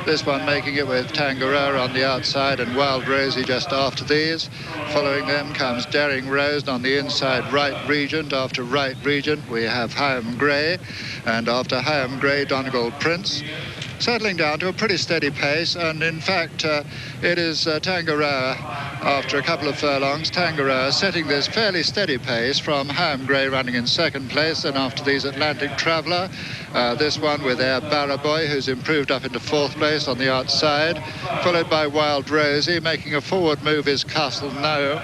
This one making it with Tangaroa on the outside and Wild Rosie just after these. Following them comes Daring Rose on the inside, Right Regent. After Right Regent we have Higham Grey, and after Higham Grey, Donegal Prince. Settling down to a pretty steady pace, and in fact it is Tangaroa, after a couple of furlongs, Tangaroa setting this fairly steady pace from Higham Grey running in second place, and after these Atlantic Traveller, this one with Air Barraboy, who's improved up into fourth place on the outside, followed by Wild Rosie. Making a forward move is Castle No.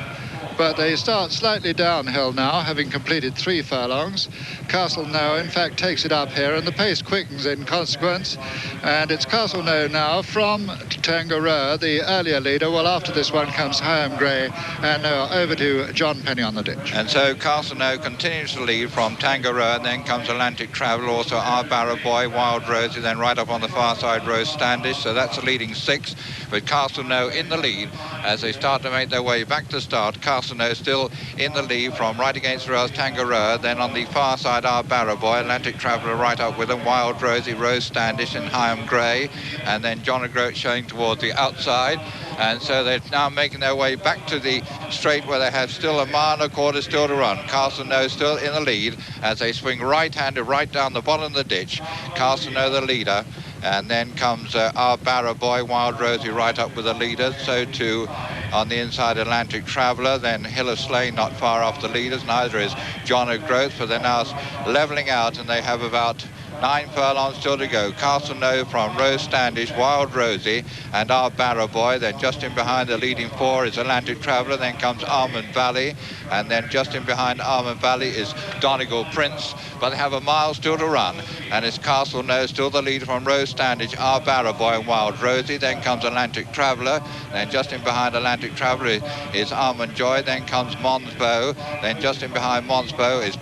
But they start slightly downhill now, having completed 3 furlongs. Castle No, in fact, takes it up here, and the pace quickens in consequence. And it's Castle No now from Tangaroa, the earlier leader. Well, after this one comes Higham Grey, and now over to John Penny on the ditch. And so Castle No continues to lead from Tangaroa, and then comes Atlantic Travel, also Our Barraboy, Wild Rosie, then right up on the far side, Rose Standish. So that's the leading 6, with Castle No in the lead as they start to make their way back to start. Castle No still in the lead from right against the rails, Tangaroa, then on the far side Our Barraboy, Atlantic Traveller right up with them, Wild Rosie, Rose Standish and Higham Grey, and then John O'Groat showing towards the outside. And so they're now making their way back to the straight where they have still a mile and a quarter still to run. Castle No still in the lead as they swing right-handed right down the bottom of the ditch. Castle No the leader, and then comes Our Barraboy, Wild Rosie right up with the leader. So too on the inside Atlantic Traveller, then Hill of Slane not far off the leaders, neither is John O'Groat, but they're now levelling out, and they have about 9 furlongs still to go. Castle No from Rose Standish, Wild Rosie and Our Barraboy. Then just in behind the leading 4 is Atlantic Traveller. Then comes Almond Valley, and then just in behind Almond Valley is Donegal Prince. But they have a mile still to run, and it's Castle No still the leader from Rose Standish, Our Barraboy and Wild Rosie. Then comes Atlantic Traveller. Then just in behind Atlantic Traveller is Almond Joy. Then comes Mons Bow. Then just in behind Mons Bow is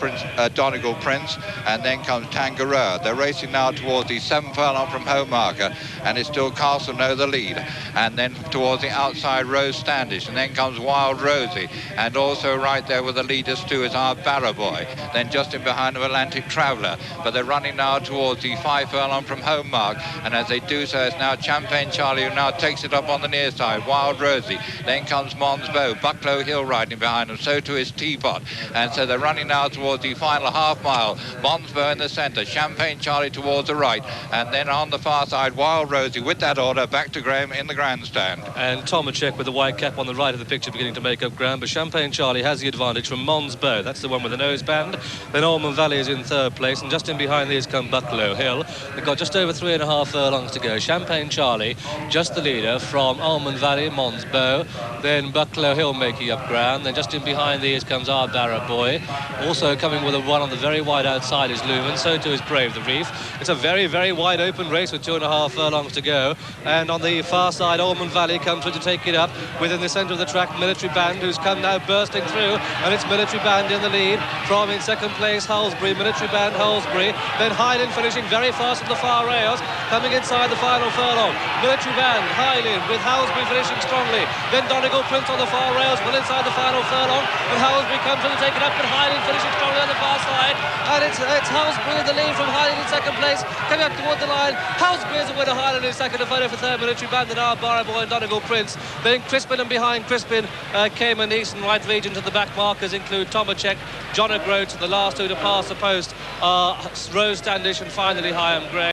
Donegal Prince, and then comes Tangaroa. They're racing now towards the 7 furlong from home marker, and it's still Castle No the lead. And then towards the outside Rose Standish, and then comes Wild Rosie, and also right there with the leaders too is Our Barraboy. Then just in behind of Atlantic Traveller, but they're running now towards the 5 furlong from home mark, and as they do so it's now Champagne Charlie who now takes it up on the near side, Wild Rosie. Then comes Mons Bow, Bucklow Hill riding behind them, so too is Teapot, and so they're running now towards the final half mile. Mons Bow in the centre, Champagne Charlie towards the right, and then on the far side Wild Rosie with that order back to Graham in the grandstand. And Tomacek with the white cap on the right of the picture beginning to make up ground, but Champagne Charlie has the advantage from Mons Bow. That's the one with the noseband. Then Almond Valley is in 3rd place, and just in behind these come Bucklow Hill. They've got just over 3.5 furlongs to go. Champagne Charlie just the leader from Almond Valley, Mons Bow, then Bucklow Hill making up ground. Then just in behind these comes Our Barraboy. Also coming with a one on the very wide outside is Lumen, so too is Brave the Reef. It's a very, very wide open race with 2.5 furlongs to go, and on the far side Almond Valley comes through to take it up. Within the centre of the track, Military Band, who's come now bursting through, and it's Military Band in the lead from in 2nd place Halsbury, Military Band, Halsbury, then Highland finishing very fast at the far rails, coming inside the final furlong. Military Band, Highland with Halsbury finishing strongly, then Donegal Prince on the far rails, well inside the final furlong, and Halsbury comes through to take it up, but Highland finishing strongly on the far side, and it's Halsbury in the lead from Highland in 2nd place, coming up toward the line. Halsbury is the winner, Highland in 2nd, a photo for 3rd, Military Band, and Our Barraboy and Donegal Prince. Then Crispin, and behind Crispin came a East and Right Regent. At the back markers include Tomacek, John O'Groat. The last 2 to pass the post are Rose Standish and finally Higham Grey.